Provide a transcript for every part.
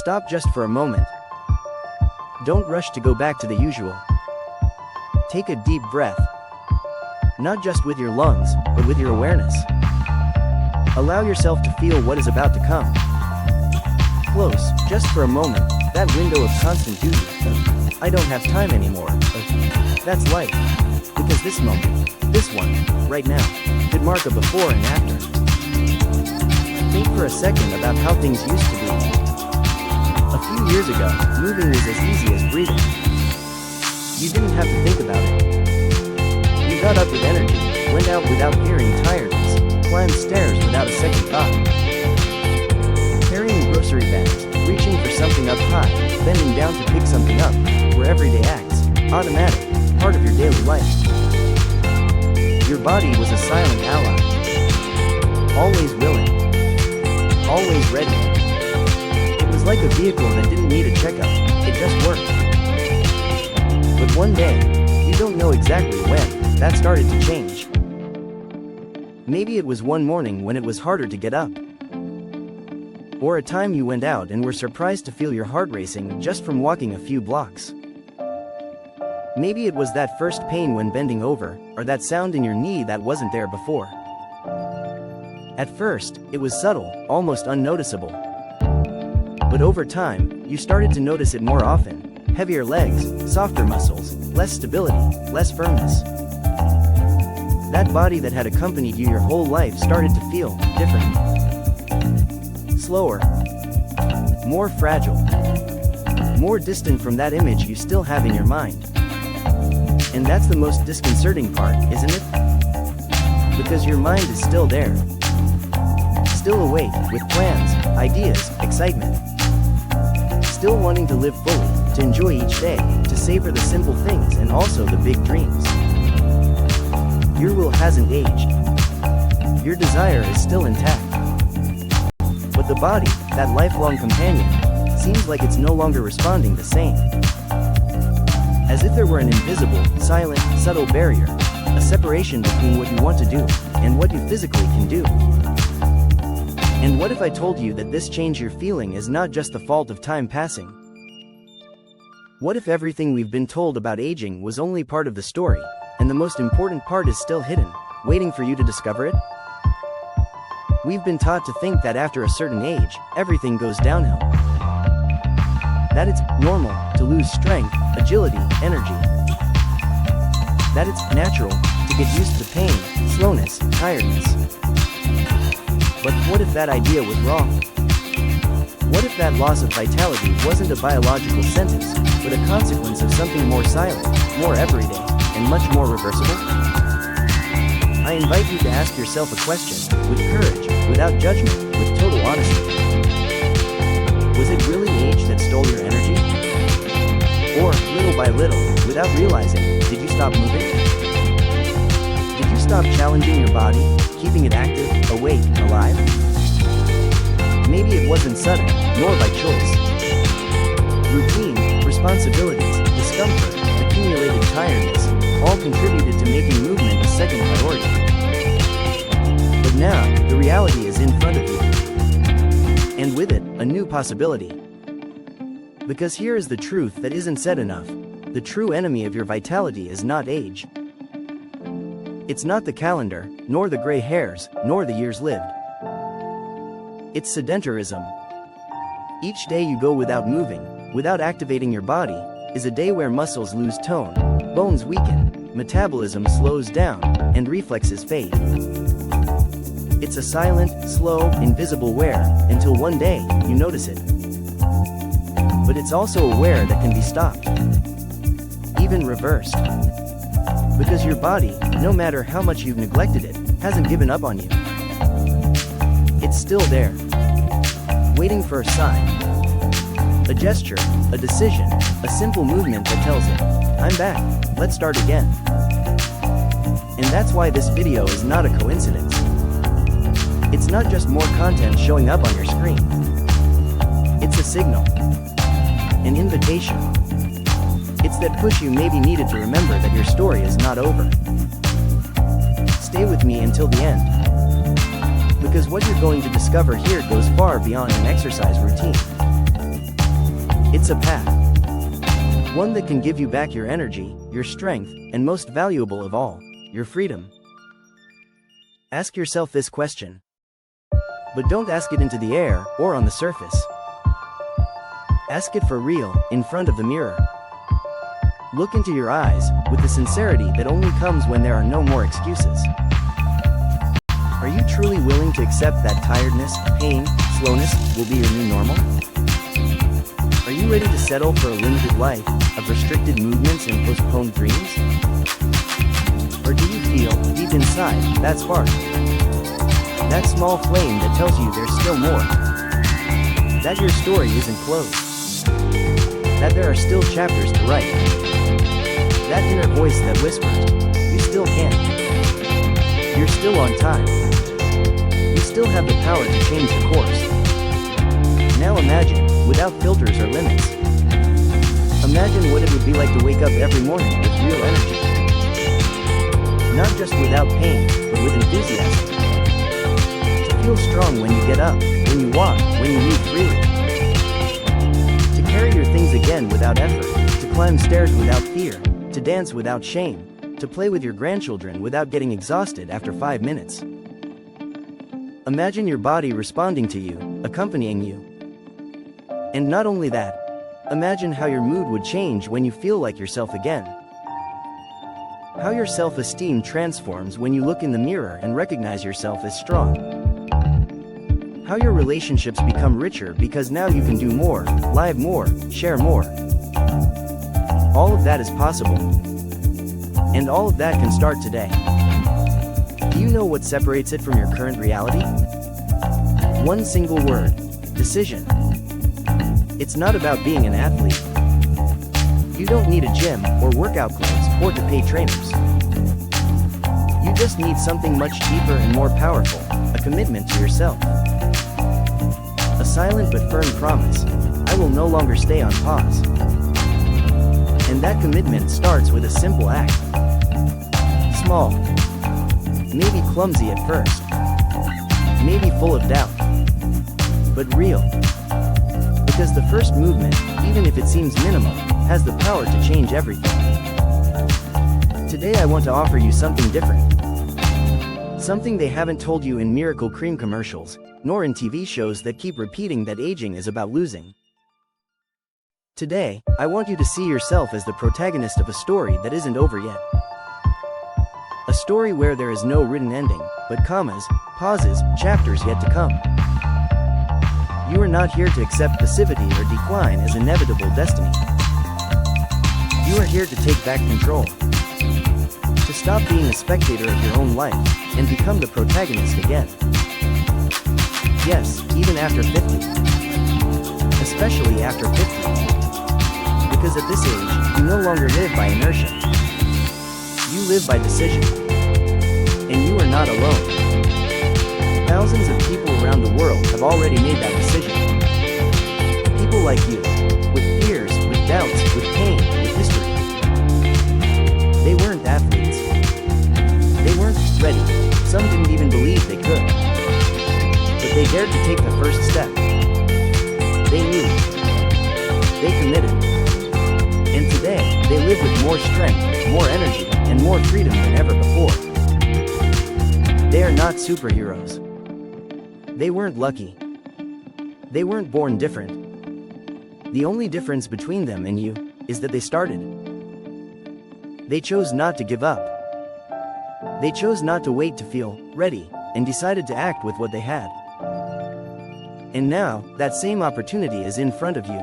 Stop just for a moment. Don't rush to go back to the usual. Take a deep breath. Not just with your lungs, but with your awareness. Allow yourself to feel what is about to come. Close, just for a moment, that window of constant duty, I don't have time anymore, that's life. Because this moment, this one, right now, could mark a before and after. Think for a second about how things used to be. A few years ago, moving was as easy as breathing. You didn't have to think about it. You got up with energy, went out without fearing tiredness, climbed stairs without a second thought. Carrying grocery bags, reaching for something up high, bending down to pick something up, were everyday acts, automatic, part of your daily life. Your body was a silent ally. Always willing. Always ready. It was like a vehicle that didn't need a checkup, it just worked. But one day, you don't know exactly when, that started to change. Maybe it was one morning when it was harder to get up. Or a time you went out and were surprised to feel your heart racing just from walking a few blocks. Maybe it was that first pain when bending over, or that sound in your knee that wasn't there before. At first, it was subtle, almost unnoticeable. But over time, you started to notice it more often. Heavier legs, softer muscles, less stability, less firmness. That body that had accompanied you your whole life started to feel different. Slower. More fragile. More distant from that image you still have in your mind. And that's the most disconcerting part, isn't it? Because your mind is still there. Still awake, with plans, ideas, excitement. Still wanting to live fully, to enjoy each day, to savor the simple things and also the big dreams. Your will hasn't aged. Your desire is still intact. But the body, that lifelong companion, seems like it's no longer responding the same. As if there were an invisible, silent, subtle barrier, a separation between what you want to do and what you physically can do. And what if I told you that this change you're feeling is not just the fault of time passing? What if everything we've been told about aging was only part of the story, and the most important part is still hidden, waiting for you to discover it? We've been taught to think that after a certain age, everything goes downhill. That it's normal to lose strength, agility, energy. That it's natural to get used to pain, slowness, tiredness. But what if that idea was wrong? What if that loss of vitality wasn't a biological sentence, but a consequence of something more silent, more everyday, and much more reversible? I invite you to ask yourself a question, with courage, without judgment, with total honesty. Was it really age that stole your energy? Or, little by little, without realizing, did you stop moving? Did you stop challenging your body, keeping it active, awake, alive? Maybe it wasn't sudden, nor by choice. Routine, responsibilities, discomfort, accumulated tiredness, all contributed to making movement a second priority. But now, the reality is in front of you. And with it, a new possibility. Because here is the truth that isn't said enough. The true enemy of your vitality is not age. It's not the calendar, nor the gray hairs, nor the years lived. It's sedentarism. Each day you go without moving, without activating your body, is a day where muscles lose tone, bones weaken, metabolism slows down, and reflexes fade. It's a silent, slow, invisible wear, until one day, you notice it. But it's also a wear that can be stopped. Even reversed. Because your body, no matter how much you've neglected it, hasn't given up on you. It's still there. Waiting for a sign. A gesture, a decision, a simple movement that tells it, I'm back, let's start again. And that's why this video is not a coincidence. It's not just more content showing up on your screen. It's a signal. An invitation. It's that push you maybe needed to remember that your story is not over. Stay with me until the end. Because what you're going to discover here goes far beyond an exercise routine. a path. One that can give you back your energy, your strength, and most valuable of all, your freedom. Ask yourself this question. But don't ask it into the air or on the surface. Ask it for real, in front of the mirror. Look into your eyes, with the sincerity that only comes when there are no more excuses. Are you truly willing to accept that tiredness, pain, slowness will be your new normal? Are you ready to settle for a limited life, of restricted movements and postponed dreams? Or do you feel, deep inside, that spark? That small flame that tells you there's still more? That your story isn't closed? That there are still chapters to write? That inner voice that whispers, you still can. You're still on time. You still have the power to change the course. Now imagine, without filters or limits. Imagine what it would be like to wake up every morning with real energy. Not just without pain, but with enthusiasm. To feel strong when you get up, when you walk, when you move freely. To carry your things again without effort, to climb stairs without fear, to dance without shame, to play with your grandchildren without getting exhausted after 5 minutes. Imagine your body responding to you, accompanying you. And not only that, imagine how your mood would change when you feel like yourself again. How your self-esteem transforms when you look in the mirror and recognize yourself as strong. How your relationships become richer because now you can do more, live more, share more. All of that is possible. And all of that can start today. Do you know what separates it from your current reality? One single word: decision. It's not about being an athlete. You don't need a gym, or workout clothes, or to pay trainers. You just need something much deeper and more powerful, a commitment to yourself. A silent but firm promise: I will no longer stay on pause. And that commitment starts with a simple act. Small. Maybe clumsy at first. Maybe full of doubt. But real. Because the first movement, even if it seems minimal, has the power to change everything. Today I want to offer you something different. Something they haven't told you in Miracle Cream commercials, nor in TV shows that keep repeating that aging is about losing. Today, I want you to see yourself as the protagonist of a story that isn't over yet. A story where there is no written ending, but commas, pauses, chapters yet to come. You are not here to accept passivity or decline as inevitable destiny. You are here to take back control. To stop being a spectator of your own life, and become the protagonist again. Yes, even after 50. Especially after 50. Because at this age, you no longer live by inertia. You live by decision. And you are not alone. Thousands of people around the world have already made that decision. People like you, with fears, with doubts, with pain, with history. They weren't athletes. They weren't ready. Some didn't even believe they could. But they dared to take the first step. They knew. They committed. And today, they live with more strength, more energy, and more freedom than ever before. They are not superheroes. They weren't lucky. They weren't born different. The only difference between them and you is that they started. They chose not to give up. They chose not to wait to feel ready, and decided to act with what they had. And now, that same opportunity is in front of you.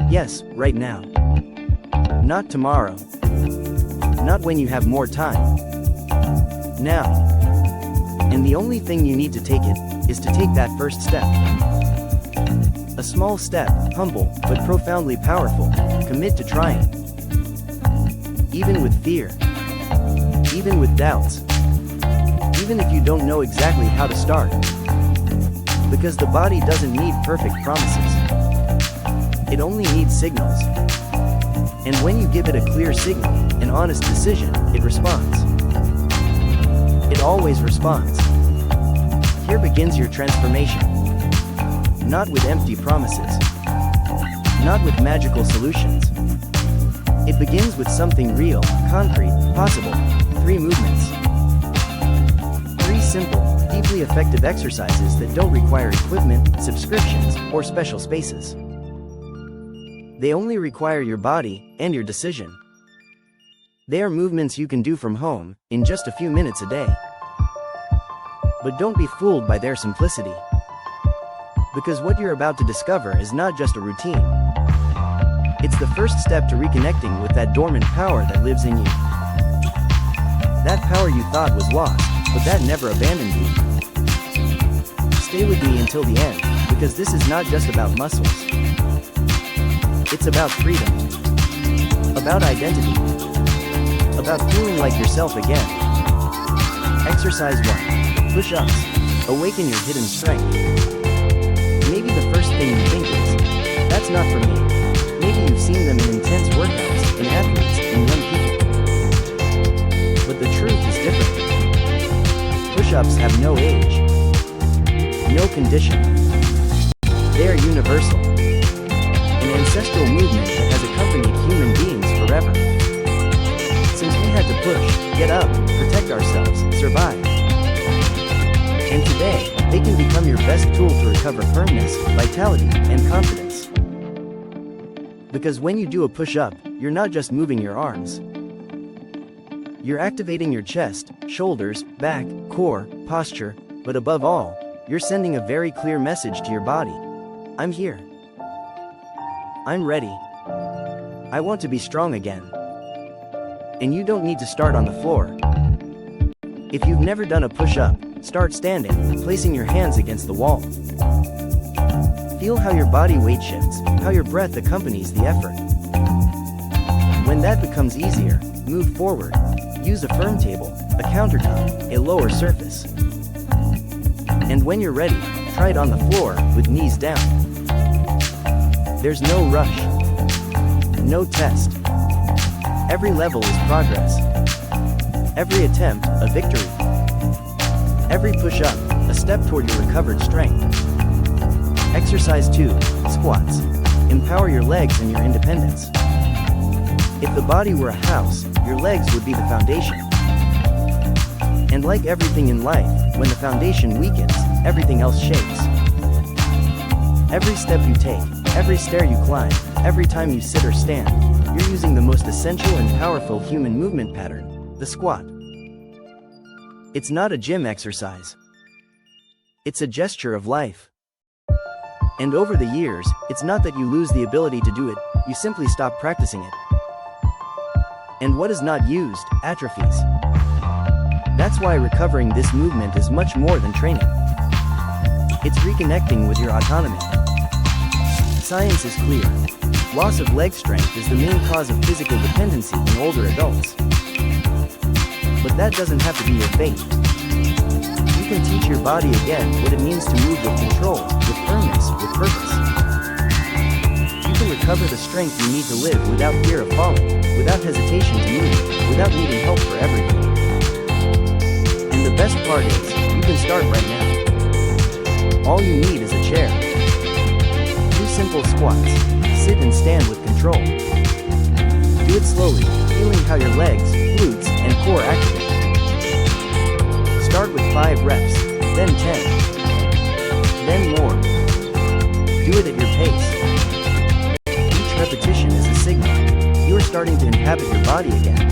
Yes, right now. Not tomorrow. Not when you have more time. Now. And the only thing you need to take it is to take that first step. A small step, humble, but profoundly powerful. Commit to trying. Even with fear. Even with doubts. Even if you don't know exactly how to start. Because the body doesn't need perfect promises. It only needs signals. And when you give it a clear signal, an honest decision, it responds. It always responds. Here begins your transformation. Not with empty promises. not with magical solutions. It begins with something real, concrete, possible. 3 movements. 3 simple, deeply effective exercises that don't require equipment, subscriptions, or special spaces. They only require your body and your decision. They are movements you can do from home, in just a few minutes a day. But don't be fooled by their simplicity. Because what you're about to discover is not just a routine. It's the first step to reconnecting with that dormant power that lives in you. That power you thought was lost, but that never abandoned you. Stay with me until the end, because this is not just about muscles. It's about freedom. About identity. About feeling like yourself again. Exercise 1. Push-ups. Awaken your hidden strength. Maybe the first thing you think is, that's not for me. Maybe you've seen them in intense workouts, in athletes, in young people. But the truth is different. Push-ups have no age, no condition. They are universal. An ancestral movement that has accompanied human beings forever. Since we had to push, get up, protect ourselves, survive. And today, they can become your best tool to recover firmness, vitality, and confidence. Because when you do a push-up, you're not just moving your arms. You're activating your chest, shoulders, back, core, posture, but above all, you're sending a very clear message to your body. I'm here. I'm ready. I want to be strong again. And you don't need to start on the floor. If you've never done a push-up, start standing, placing your hands against the wall. Feel how your body weight shifts, how your breath accompanies the effort. When that becomes easier, move forward. Use a firm table, a countertop, a lower surface. And when you're ready, try it on the floor, with knees down. There's no rush. No test. Every level is progress. Every attempt, a victory. Every push-up, a step toward your recovered strength. Exercise 2, squats. Empower your legs and your independence. If the body were a house, your legs would be the foundation. And like everything in life, when the foundation weakens, everything else shakes. Every step you take, every stair you climb, every time you sit or stand, you're using the most essential and powerful human movement pattern, the squat. It's not a gym exercise. It's a gesture of life. And over the years, it's not that you lose the ability to do it, you simply stop practicing it. And what is not used, atrophies. That's why recovering this movement is much more than training. It's reconnecting with your autonomy. Science is clear. Loss of leg strength is the main cause of physical dependency in older adults. But that doesn't have to be your fate. You can teach your body again what it means to move with control, with firmness, with purpose. You can recover the strength you need to live without fear of falling, without hesitation to move, without needing help for everything. And the best part is, you can start right now. All you need is a chair. 2 simple squats. Sit and stand with control. Do it slowly, feeling how your legs, glutes, and core activate. Start with 5 reps, then 10. Then more. Do it at your pace. Each repetition is a signal. You are starting to inhabit your body again.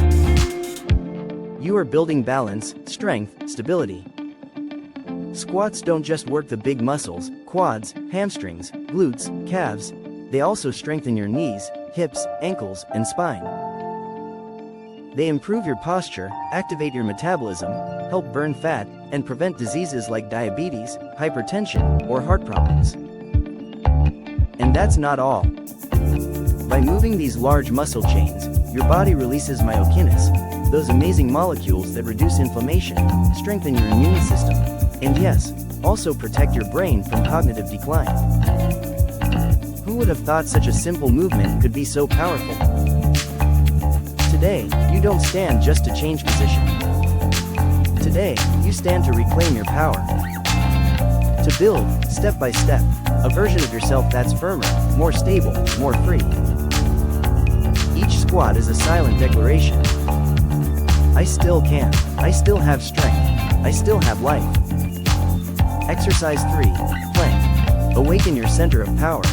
You are building balance, strength, stability. Squats don't just work the big muscles, quads, hamstrings, glutes, calves. They also strengthen your knees, hips, ankles, and spine. They improve your posture, activate your metabolism, help burn fat, and prevent diseases like diabetes, hypertension, or heart problems. And that's not all. By moving these large muscle chains, your body releases myokines, those amazing molecules that reduce inflammation, strengthen your immune system, and yes, also protect your brain from cognitive decline. Who would have thought such a simple movement could be so powerful? Today, you don't stand just to change position. Today, you stand to reclaim your power. To build, step by step, a version of yourself that's firmer, more stable, more free. Each squat is a silent declaration. I still can. I still have strength. I still have life. Exercise 3, plank. Awaken your center of power.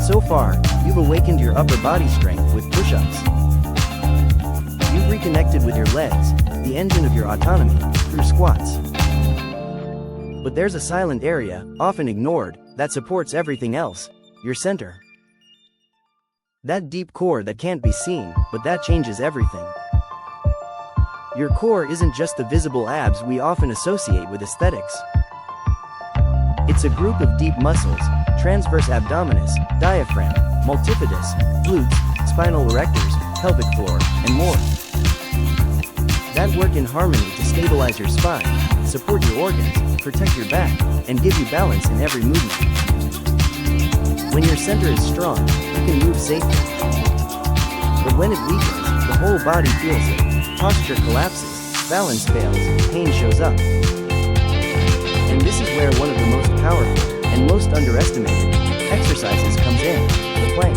So far, you've awakened your upper body strength with push-ups. You've reconnected with your legs, the engine of your autonomy, through squats. But there's a silent area, often ignored, that supports everything else, your center. That deep core that can't be seen, but that changes everything. Your core isn't just the visible abs we often associate with aesthetics. It's a group of deep muscles, transverse abdominis, diaphragm, multifidus, glutes, spinal erectors, pelvic floor, and more. That work in harmony to stabilize your spine, support your organs, protect your back, and give you balance in every movement. When your center is strong, you can move safely. But when it weakens, the whole body feels it. Posture collapses, balance fails, pain shows up. And this is where one of the most powerful, and most underestimated, exercises comes in, the plank.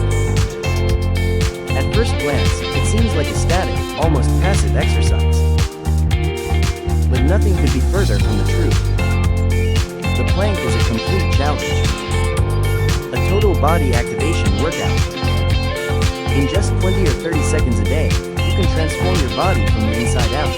At first glance, it seems like a static, almost passive exercise. But nothing could be further from the truth. The plank is a complete challenge. A total body activation workout. In just 20 or 30 seconds a day, you can transform your body from the inside out.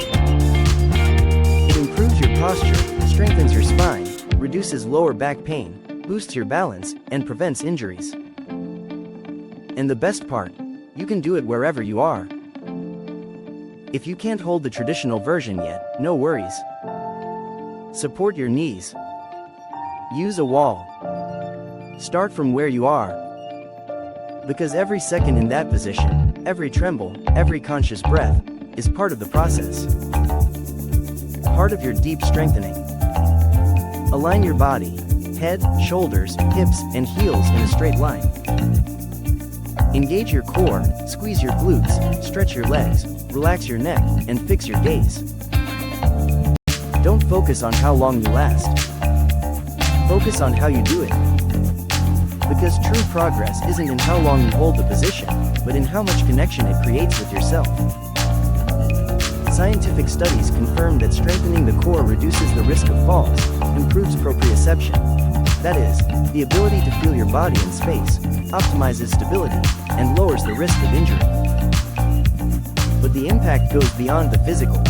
It improves your posture, strengthens your spine, reduces lower back pain, boosts your balance, and prevents injuries. And the best part, you can do it wherever you are. If you can't hold the traditional version yet, no worries. Support your knees. Use a wall. Start from where you are. Because every second in that position, every tremble, every conscious breath, is part of the process. Part of your deep strengthening. Align your body, head, shoulders, hips, and heels in a straight line. Engage your core, squeeze your glutes, stretch your legs, relax your neck, and fix your gaze. Don't focus on how long you last. Focus on how you do it. Because true progress isn't in how long you hold the position, but in how much connection it creates with yourself. Scientific studies confirm that strengthening the core reduces the risk of falls, improves proprioception. That is, the ability to feel your body in space, optimizes stability, and lowers the risk of injury. But the impact goes beyond the physical.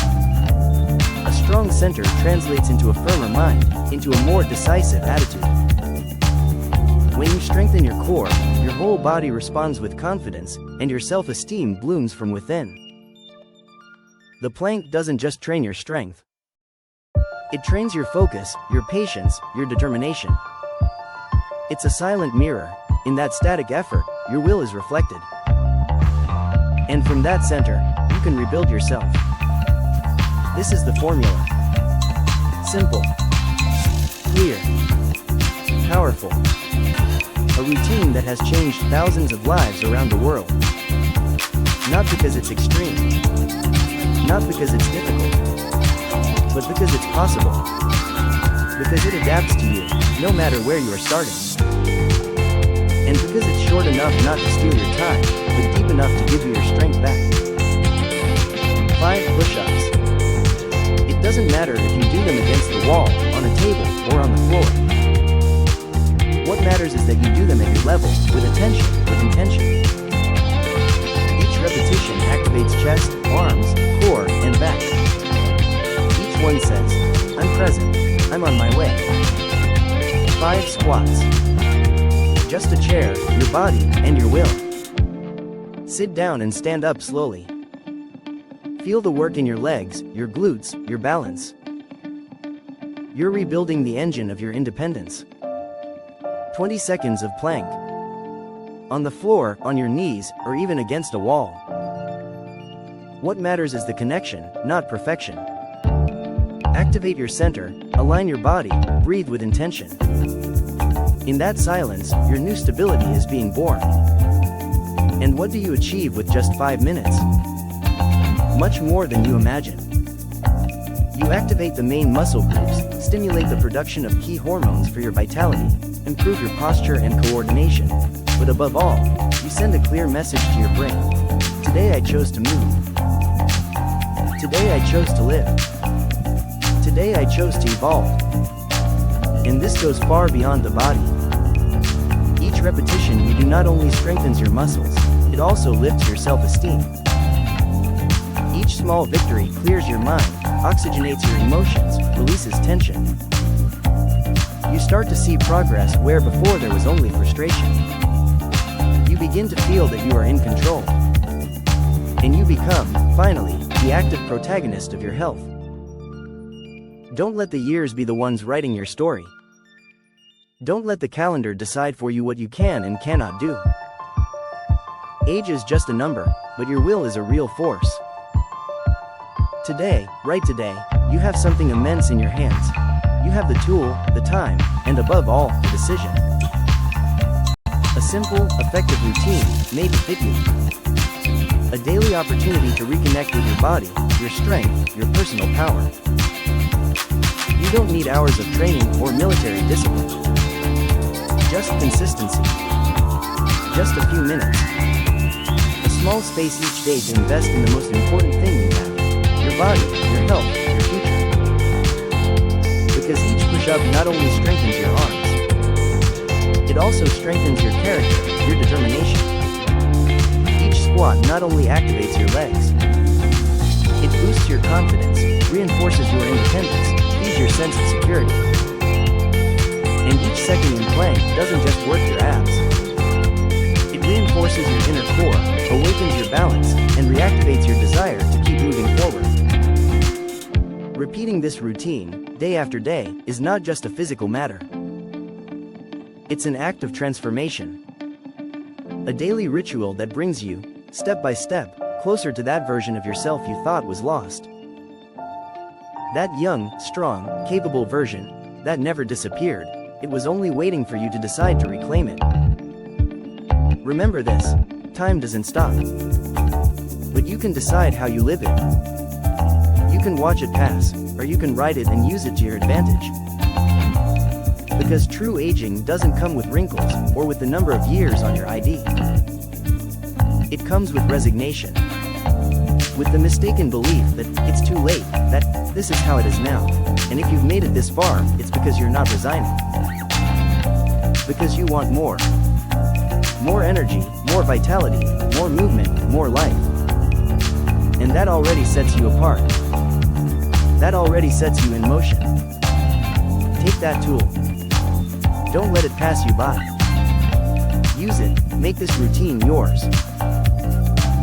A strong center translates into a firmer mind, into a more decisive attitude. When you strengthen your core, your whole body responds with confidence, and your self-esteem blooms from within. The plank doesn't just train your strength. It trains your focus, your patience, your determination. It's a silent mirror. In that static effort, your will is reflected. And from that center, you can rebuild yourself. This is the formula. Simple. Clear. Powerful. A routine that has changed thousands of lives around the world. Not because it's extreme. Not because it's difficult. But because it's possible. Because it adapts to you, no matter where you are starting. And because it's short enough not to steal your time, but deep enough to give you your strength back. 5 push-ups. It doesn't matter if you do them against the wall, on a table, or on the floor. What matters is that you do them at your level, with attention, with intention. Each repetition activates chest, arms, core, and back. Each one says, I'm present, I'm on my way. 5 squats. Just a chair, your body, and your will. Sit down and stand up slowly. Feel the work in your legs, your glutes, your balance. You're rebuilding the engine of your independence. 20 seconds of plank. On the floor, on your knees, or even against a wall. What matters is the connection, not perfection. Activate your center, align your body, breathe with intention. In that silence, your new stability is being born. And what do you achieve with just 5 minutes? Much more than you imagine. You activate the main muscle groups, stimulate the production of key hormones for your vitality, improve your posture and coordination, but above all, you send a clear message to your brain. Today I chose to move. Today I chose to live. Today I chose to evolve. And this goes far beyond the body. Each repetition you do not only strengthens your muscles, it also lifts your self-esteem. Each small victory clears your mind, oxygenates your emotions, releases tension. You start to see progress where before there was only frustration. You begin to feel that you are in control. And you become, finally, the active protagonist of your health. Don't let the years be the ones writing your story. Don't let the calendar decide for you what you can and cannot do. Age is just a number, but your will is a real force. Today, right today, you have something immense in your hands. You have the tool, the time, and above all, the decision. A simple, effective routine, made to fit you. A daily opportunity to reconnect with your body, your strength, your personal power. You don't need hours of training or military discipline. Just consistency. Just a few minutes. A small space each day to invest in the most important thing you have. Your body, your health, your future. Because each push-up not only strengthens your arms, it also strengthens your character, your determination. Each squat not only activates your legs, it boosts your confidence, reinforces your independence, feeds your sense of security. And each second in plank doesn't just work your abs. It reinforces your inner core, awakens your balance, and reactivates your desire to keep moving forward. Repeating this routine, day after day, is not just a physical matter. It's an act of transformation. A daily ritual that brings you, step by step, closer to that version of yourself you thought was lost. That young, strong, capable version, that never disappeared, it was only waiting for you to decide to reclaim it. Remember this, time doesn't stop. But you can decide how you live it. You can watch it pass, or you can ride it and use it to your advantage. Because true aging doesn't come with wrinkles, or with the number of years on your ID. It comes with resignation. With the mistaken belief that it's too late, that this is how it is now, and if you've made it this far, it's because you're not resigning. Because you want more. More energy, more vitality, more movement, more life. And that already sets you apart. That already sets you in motion. Take that tool. Don't let it pass you by. Use it, make this routine yours.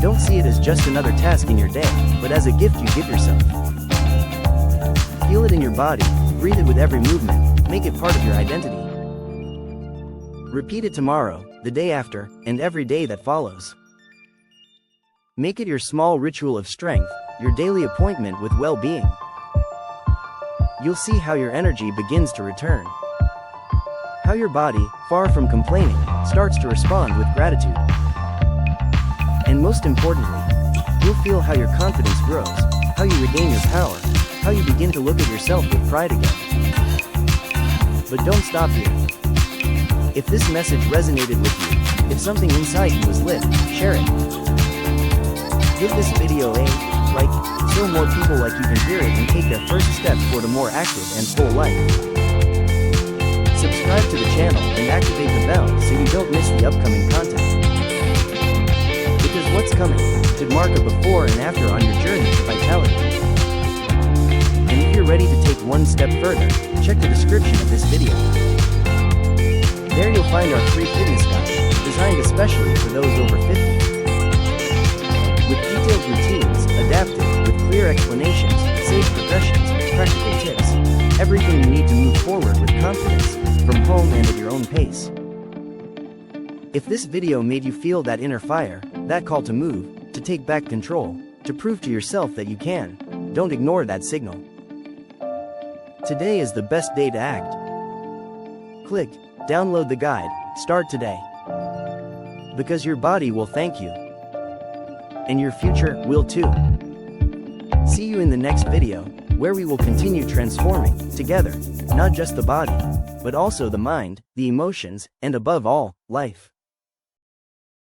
Don't see it as just another task in your day, but as a gift you give yourself. Feel it in your body, breathe it with every movement, make it part of your identity. Repeat it tomorrow, the day after, and every day that follows. Make it your small ritual of strength, your daily appointment with well-being. You'll see how your energy begins to return. How your body, far from complaining, starts to respond with gratitude. And most importantly, you'll feel how your confidence grows, how you regain your power, how you begin to look at yourself with pride again. But don't stop here. If this message resonated with you, if something inside you was lit, share it. Give this video a like, so more people like you can hear it and take their first steps toward a more active and full life. Subscribe to the channel and activate the bell so you don't miss the upcoming content. Because what's coming could mark a before and after on your journey to vitality. And if you're ready to take one step further, check the description of this video. There you'll find our free fitness guide, designed especially for those over 50. With detailed routines, adapted, with clear explanations, safe progressions, practical tips, everything you need to move forward with confidence, from home and at your own pace. If this video made you feel that inner fire, that call to move, to take back control, to prove to yourself that you can, don't ignore that signal. Today is the best day to act. Click, download the guide, start today. Because your body will thank you. And your future will too. See you in the next video, where where we will continue transforming, together, not just the body, but also the mind, the emotions, and above all, life.